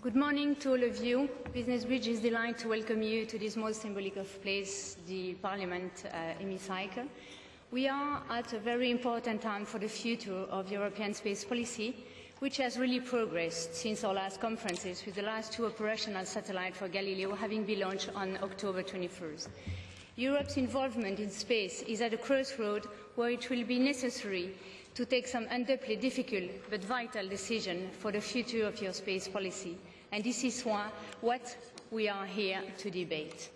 Good morning to all of you. Business Bridge is delighted to welcome you to this most symbolic of place, the Parliament hemicycle. We are at a very important time for the future of European space policy, which has really progressed since our last conferences, with the last two operational satellites for Galileo having been launched on October 21st. Europe's involvement in space is at a crossroad where it will be necessary to take some undoubtedly difficult but vital decisions for the future of your space policy. And this is what we are here to debate.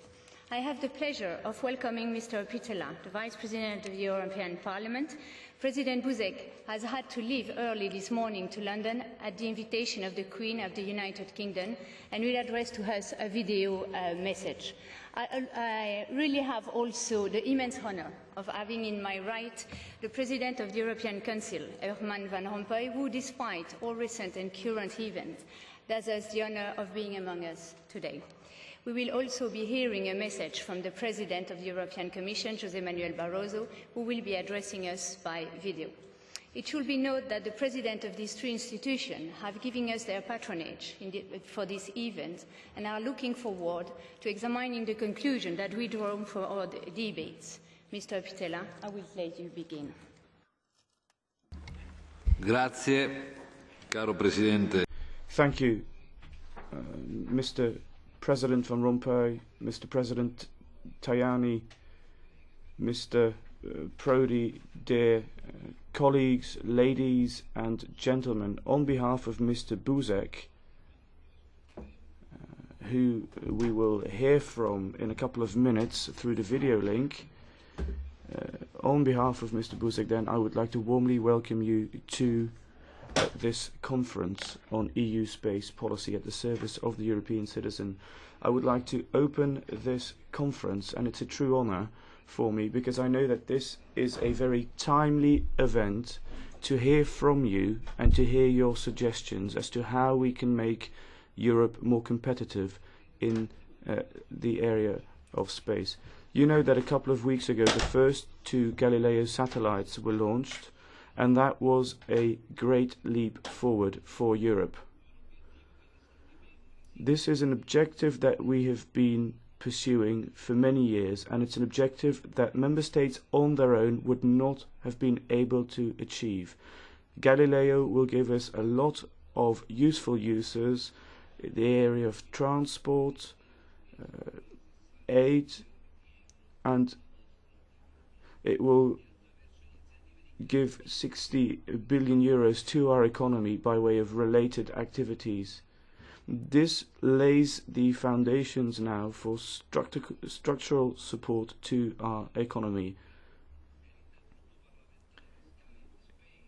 I have the pleasure of welcoming Mr. Pittella, the Vice President of the European Parliament. President Buzek has had to leave early this morning to London at the invitation of the Queen of the United Kingdom and will address to us a video message. I really have also the immense honor of having in my right the President of the European Council, Herman Van Rompuy, who, despite all recent and current events, does us the honor of being among us today. We will also be hearing a message from the President of the European Commission, José Manuel Barroso, who will be addressing us by video. It should be noted that the President of these three institutions have given us their patronage for this event and are looking forward to examining the conclusion that we draw from our debates. Mr. Pittella, I will let you begin. Grazie, caro Presidente. Thank you, Mr. President Van Rompuy, Mr. President Tajani, Mr. Prodi, dear colleagues, ladies and gentlemen. On behalf of Mr. Buzek, who we will hear from in a couple of minutes through the video link, on behalf of Mr. Buzek, then, I would like to warmly welcome you to this conference on EU space policy at the service of the European citizen. I would like to open this conference, and it's a true honor for me because I know that this is a very timely event to hear from you and to hear your suggestions as to how we can make Europe more competitive in the area of space. You know that a couple of weeks ago the first two Galileo satellites were launched, and that was a great leap forward for Europe. This is an objective that we have been pursuing for many years, and it's an objective that member states on their own would not have been able to achieve. Galileo will give us a lot of useful uses in the area of transport, aid, and it will give 60 billion euros to our economy by way of related activities. This lays the foundations now for structural support to our economy.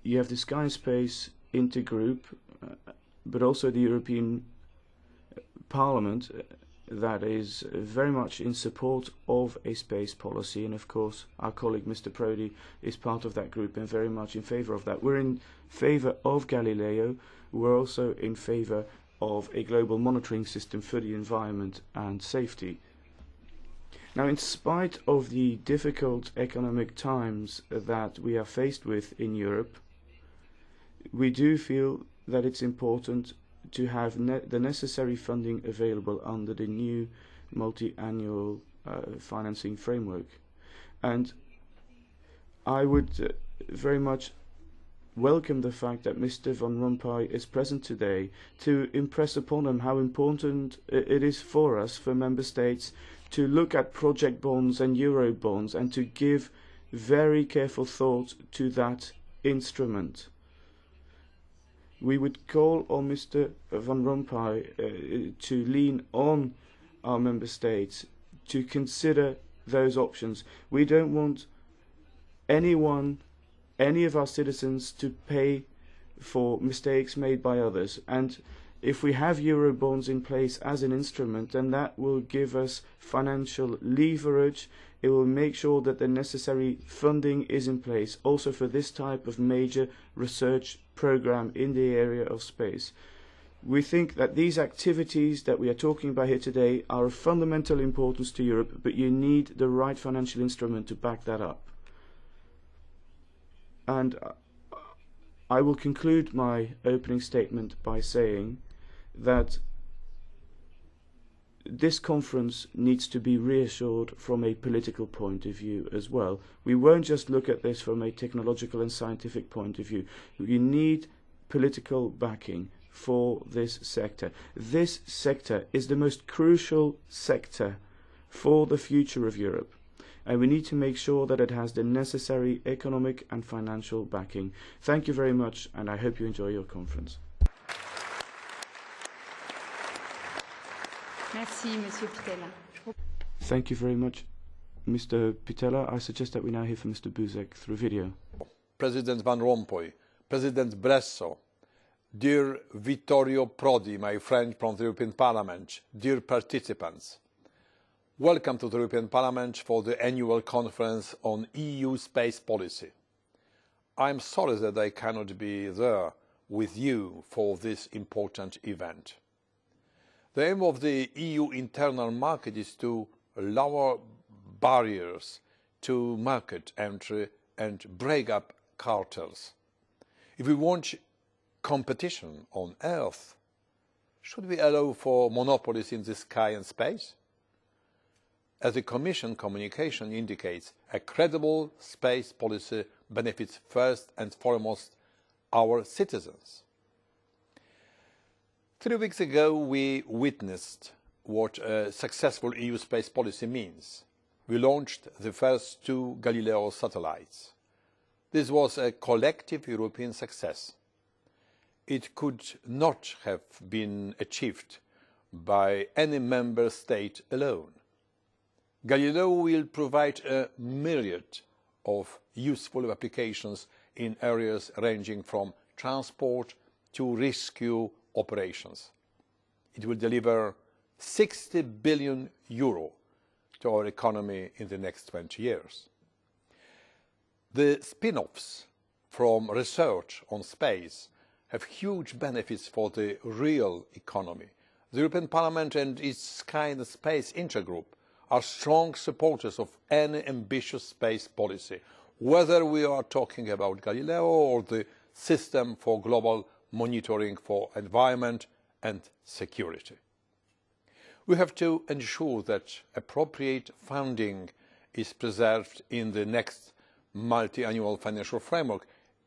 You have the Sky Space Intergroup, but also the European Parliament that is very much in support of a space policy, and of course our colleague Mr. Prodi is part of that group and very much in favour of that. We're in favour of Galileo. We're also in favour of a global monitoring system for the environment and safety. Now, in spite of the difficult economic times that we are faced with in Europe, we do feel that it's important to have the necessary funding available under the new multi-annual financing framework. And I would very much welcome the fact that Mr. Van Rompuy is present today to impress upon him how important it is for us, for member states, to look at project bonds and euro bonds and to give very careful thought to that instrument. We would call on Mr. Van Rompuy to lean on our member states to consider those options. We don't want anyone, any of our citizens, to pay for mistakes made by others. And if we have euro bonds in place as an instrument, then that will give us financial leverage. It will make sure that the necessary funding is in place also for this type of major research program in the area of space. We think that these activities that we are talking about here today are of fundamental importance to Europe, but you need the right financial instrument to back that up. And I will conclude my opening statement by saying that this conference needs to be reassured from a political point of view as well. We won't just look at this from a technological and scientific point of view. We need political backing for this sector. This sector is the most crucial sector for the future of Europe, and we need to make sure that it has the necessary economic and financial backing. Thank you very much, and I hope you enjoy your conference. Merci, Monsieur Pitella. Thank you very much, Mr. Pitella. I suggest that we now hear from Mr. Buzek through video. President Van Rompuy, President Bresso, dear Vittorio Prodi, my friend from the European Parliament, dear participants, welcome to the European Parliament for the annual conference on EU space policy. I am sorry that I cannot be there with you for this important event. The aim of the EU internal market is to lower barriers to market entry and break up cartels. If we want competition on Earth, should we allow for monopolies in the sky and space? As the Commission communication indicates, a credible space policy benefits first and foremost our citizens. 3 weeks ago, we witnessed what a successful EU space policy means. We launched the first 2 Galileo satellites. This was a collective European success. It could not have been achieved by any member state alone. Galileo will provide a myriad of useful applications in areas ranging from transport to rescue operations. It will deliver 60 billion euro to our economy in the next 20 years. The spin-offs from research on space have huge benefits for the real economy. The European Parliament and its Sky and Space Intergroup are strong supporters of any ambitious space policy, whether we are talking about Galileo or the system for global monitoring for environment and security. We have to ensure that appropriate funding is preserved in the next multi-annual financial framework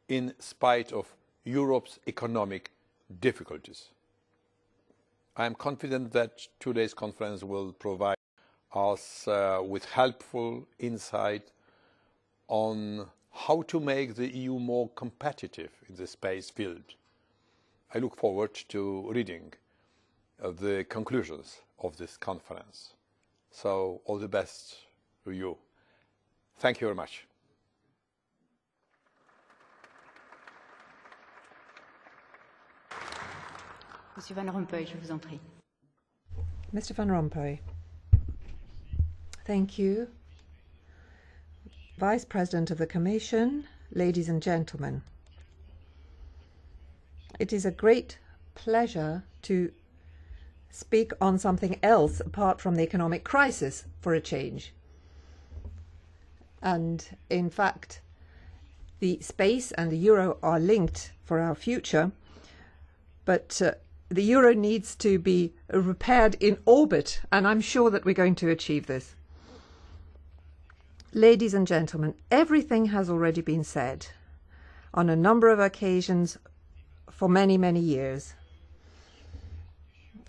in spite of Europe's economic difficulties. I am confident that today's conference will provide us with helpful insight on how to make the EU more competitive in the space field. I look forward to reading the conclusions of this conference. So all the best to you. Thank you very much. Monsieur Van Rompuy, je vous en prie. Mr. Van Rompuy. Thank you. Vice President of the Commission, ladies and gentlemen. It is a great pleasure to speak on something else apart from the economic crisis for a change. And in fact, the space and the euro are linked for our future, but the euro needs to be repaired in orbit, and I'm sure that we're going to achieve this. Ladies and gentlemen, everything has already been said on a number of occasions for many, many years,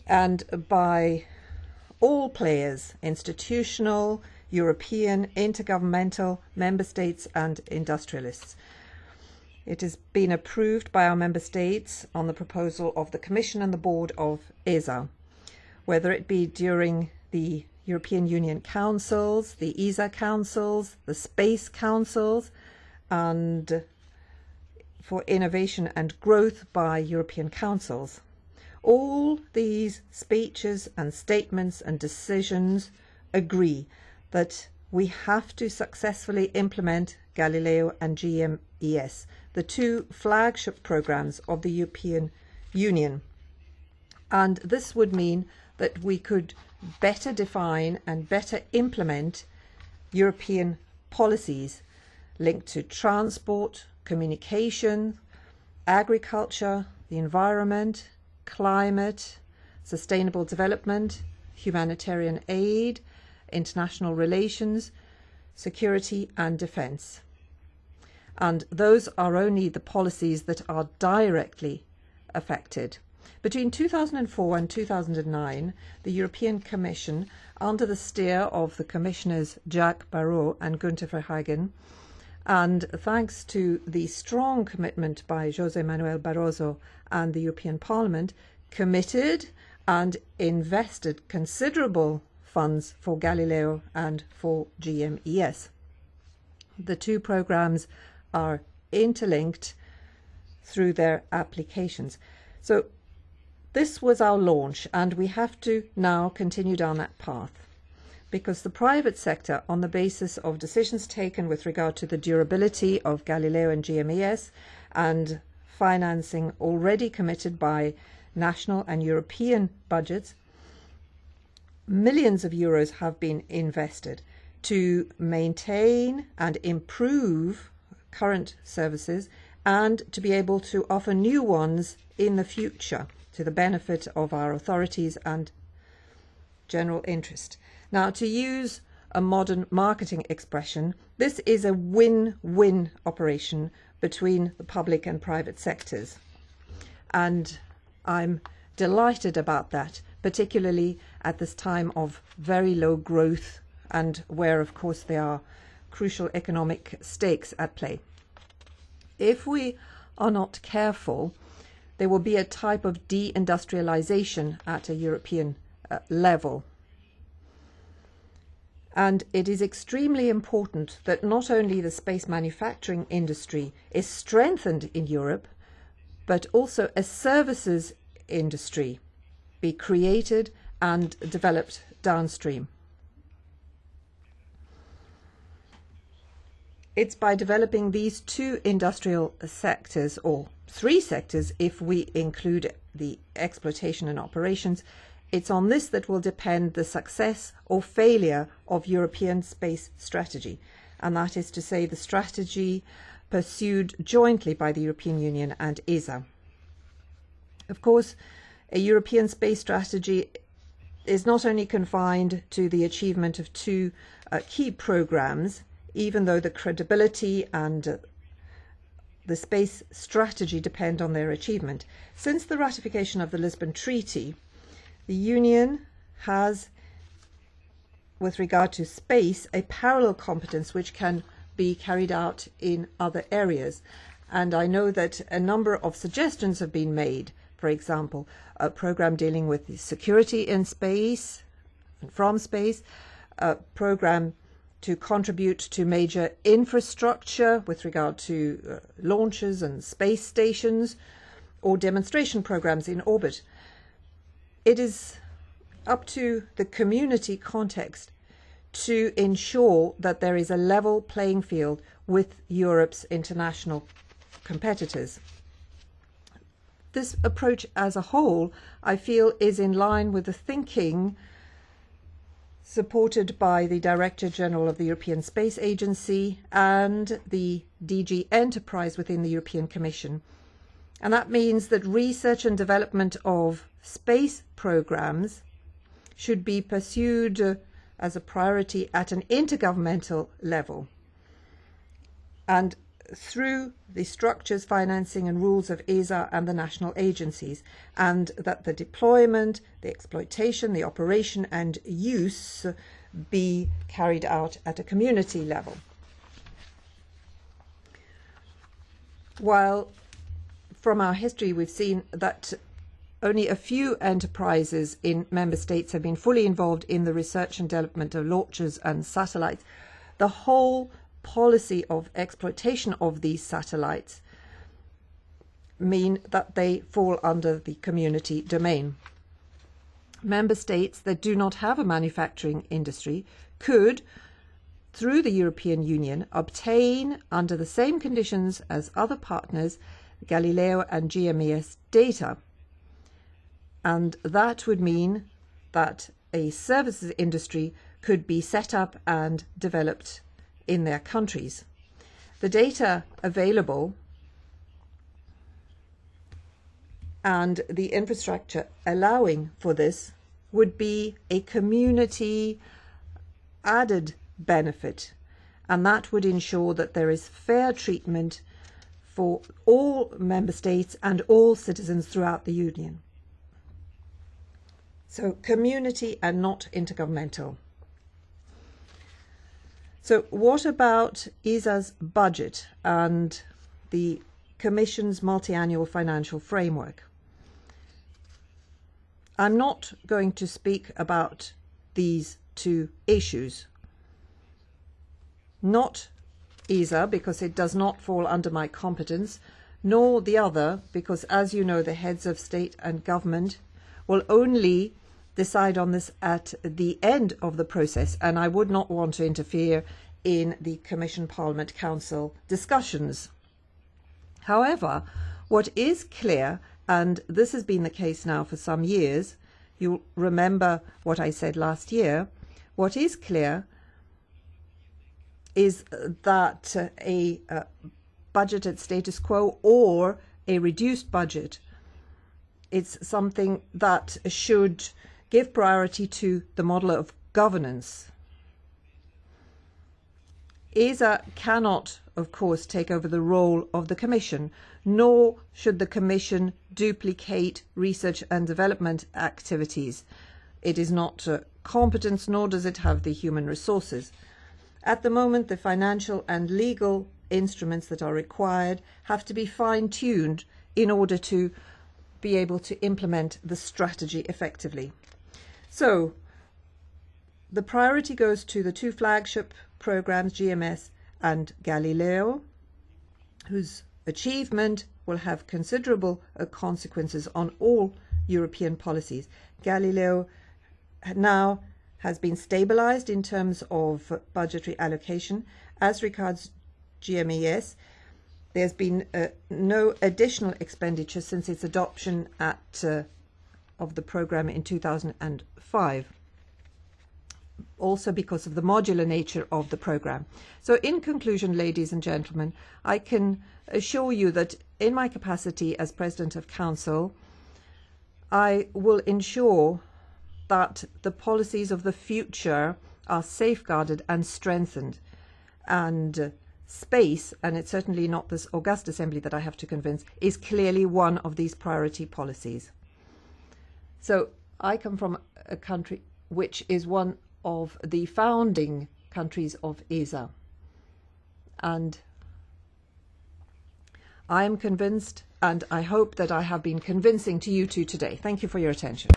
and by all players, institutional, European, intergovernmental, member states and industrialists. It has been approved by our member states on the proposal of the Commission and the board of ESA, whether it be during the European Union councils, the ESA councils, the space councils, and for innovation and growth by European councils. All these speeches and statements and decisions agree that we have to successfully implement Galileo and GMES, the 2 flagship programs of the European Union. And this would mean that we could better define and better implement European policies linked to transport, communication, agriculture, the environment, climate, sustainable development, humanitarian aid, international relations, security and defence. And those are only the policies that are directly affected. Between 2004 and 2009, the European Commission, under the steer of the Commissioners Jacques Barrot and Günther Verheugen, and thanks to the strong commitment by José Manuel Barroso and the European Parliament, committed and invested considerable funds for Galileo and for GMES. The two programs are interlinked through their applications. So this was our launch, and we have to now continue down that path, because the private sector, on the basis of decisions taken with regard to the durability of Galileo and GMES and financing already committed by national and European budgets, millions of euros have been invested to maintain and improve current services and to be able to offer new ones in the future to the benefit of our authorities and general interest. Now, to use a modern marketing expression, this is a win-win operation between the public and private sectors. And I'm delighted about that, particularly at this time of very low growth and where, of course, there are crucial economic stakes at play. If we are not careful, there will be a type of deindustrialization at a European level. And it is extremely important that not only the space manufacturing industry is strengthened in Europe, but also a services industry be created and developed downstream. It's by developing these two industrial sectors, or three sectors if we include the exploitation and operations, it's on this that will depend the success or failure of European space strategy. And that is to say, the strategy pursued jointly by the European Union and ESA. Of course, a European space strategy is not only confined to the achievement of two key programs, even though the credibility and the space strategy depend on their achievement. Since the ratification of the Lisbon Treaty, the Union has, with regard to space, a parallel competence which can be carried out in other areas. And I know that a number of suggestions have been made. For example, a program dealing with the security in space and from space, a program to contribute to major infrastructure with regard to launches and space stations, or demonstration programs in orbit. It is up to the community context to ensure that there is a level playing field with Europe's international competitors. This approach as a whole, I feel, is in line with the thinking supported by the Director General of the European Space Agency and the DG Enterprise within the European Commission. And that means that research and development of space programs should be pursued as a priority at an intergovernmental level. And through the structures, financing and rules of ESA and the national agencies, and that the deployment, the exploitation, the operation and use be carried out at a community level. While from our history we've seen that only a few enterprises in member states have been fully involved in the research and development of launchers and satellites, the whole policy of exploitation of these satellites mean that they fall under the community domain. Member states that do not have a manufacturing industry could, through the European Union, obtain under the same conditions as other partners Galileo and GMES data. And that would mean that a services industry could be set up and developed in their countries. The data available and the infrastructure allowing for this would be a community added benefit, and that would ensure that there is fair treatment for all member states and all citizens throughout the Union. So community and not intergovernmental. So what about ESA's budget and the Commission's multi-annual financial framework? I'm not going to speak about these two issues. Not ESA, because it does not fall under my competence, nor the other, because, as you know, the heads of state and government will only decide on this at the end of the process, and I would not want to interfere in the Commission, Parliament, Council discussions. However, what is clear, and this has been the case now for some years, you'll remember what I said last year, what is clear is that a budgeted status quo or a reduced budget, it's something that should give priority to the model of governance. ESA cannot, of course, take over the role of the Commission, nor should the Commission duplicate research and development activities. It is not competent, nor does it have the human resources. At the moment, the financial and legal instruments that are required have to be fine-tuned in order to be able to implement the strategy effectively. So, the priority goes to the two flagship programs, GMS and Galileo, whose achievement will have considerable consequences on all European policies. Galileo now has been stabilized in terms of budgetary allocation. As regards GMES, there's been no additional expenditure since its adoption of the program in 2005, also because of the modular nature of the program. So in conclusion, ladies and gentlemen, I can assure you that in my capacity as President of Council, I will ensure that the policies of the future are safeguarded and strengthened. And space, and it's certainly not this august assembly that I have to convince, is clearly one of these priority policies. So I come from a country which is one of the founding countries of ESA. And I am convinced, and I hope that I have been convincing to you too today. Thank you for your attention.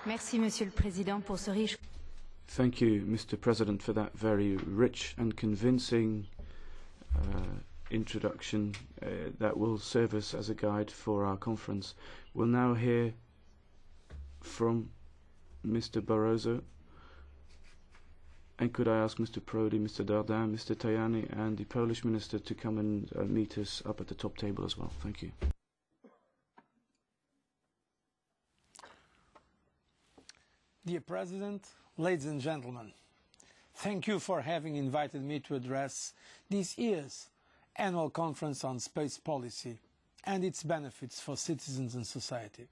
Merci, Monsieur le Président, pour ce riche. Thank you, Mr. President, for that very rich and convincing introduction that will serve us as a guide for our conference. We'll now hear from Mr. Barroso. And could I ask Mr. Prodi, Mr. Dardin, Mr. Tajani and the Polish Minister to come and meet us up at the top table as well. Thank you. Dear President, ladies and gentlemen, thank you for having invited me to address this year's annual conference on space policy and its benefits for citizens and society.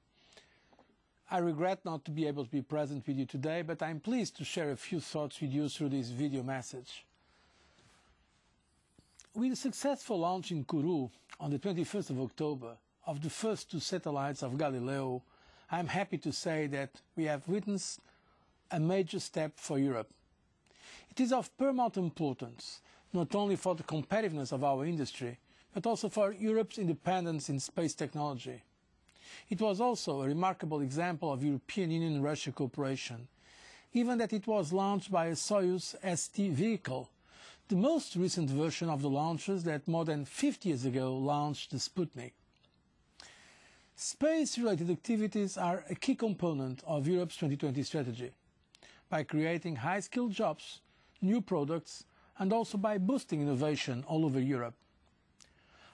I regret not to be able to be present with you today, but I'm pleased to share a few thoughts with you through this video message. With the successful launch in Kourou on the 21st of October of the first two satellites of Galileo, I'm happy to say that we have witnessed a major step for Europe. It is of paramount importance, not only for the competitiveness of our industry, but also for Europe's independence in space technology. It was also a remarkable example of European Union-Russia cooperation, given that it was launched by a Soyuz ST vehicle, the most recent version of the launches that more than 50 years ago launched the Sputnik. Space-related activities are a key component of Europe's 2020 strategy, by creating high-skilled jobs, new products, and also by boosting innovation all over Europe.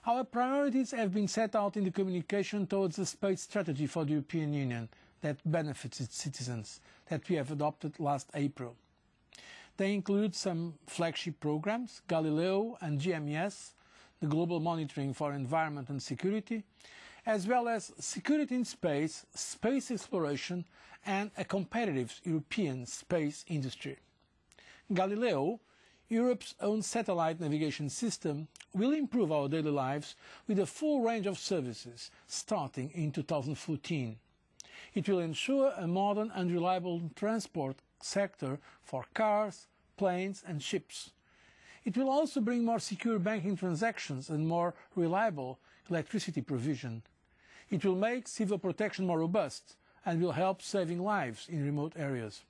Our priorities have been set out in the communication towards a space strategy for the European Union that benefits its citizens that we have adopted last April. They include some flagship programs, Galileo and GMES, the Global Monitoring for Environment and Security, as well as security in space, space exploration, and a competitive European space industry. Galileo, Europe's own satellite navigation system, will improve our daily lives with a full range of services starting in 2014. It will ensure a modern and reliable transport sector for cars, planes and ships. It will also bring more secure banking transactions and more reliable electricity provision. It will make civil protection more robust and will help saving lives in remote areas.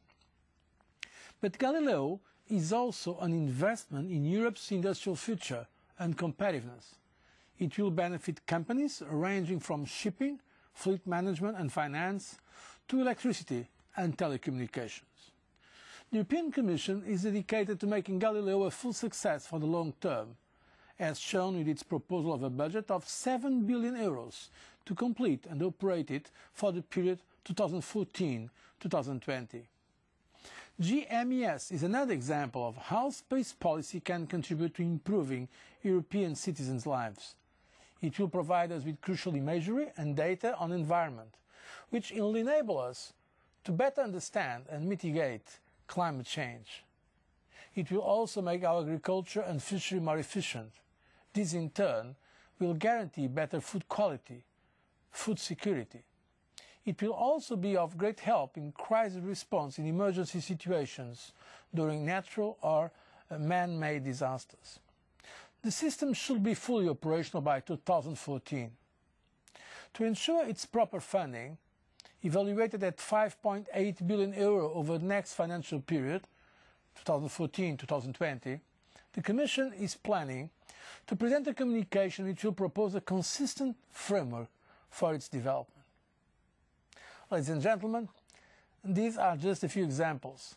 But Galileo is also an investment in Europe's industrial future and competitiveness. It will benefit companies ranging from shipping, fleet management and finance to electricity and telecommunications. The European Commission is dedicated to making Galileo a full success for the long term, as shown with its proposal of a budget of 7 billion euros to complete and operate it for the period 2014-2020. GMES is another example of how space policy can contribute to improving European citizens' lives. It will provide us with crucial imagery and data on the environment, which will enable us to better understand and mitigate climate change. It will also make our agriculture and fishery more efficient. This in turn will guarantee better food quality, food security. It will also be of great help in crisis response in emergency situations during natural or man-made disasters. The system should be fully operational by 2014. To ensure its proper funding, evaluated at 5.8 billion euro over the next financial period, 2014-2020, the Commission is planning to present a communication which will propose a consistent framework for its development. Ladies and gentlemen, these are just a few examples.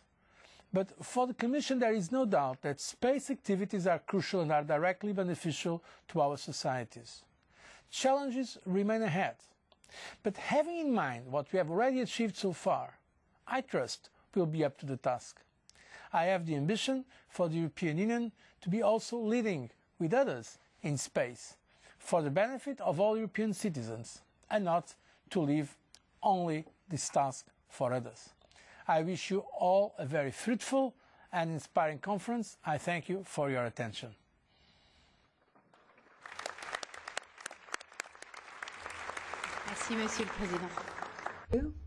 But for the Commission there is no doubt that space activities are crucial and are directly beneficial to our societies. Challenges remain ahead. But having in mind what we have already achieved so far, I trust we'll be up to the task. I have the ambition for the European Union to be also leading with others in space for the benefit of all European citizens and not to leave only this task for others. I wish you all a very fruitful and inspiring conference. I thank you for your attention. Merci, Monsieur le Président. Thank you.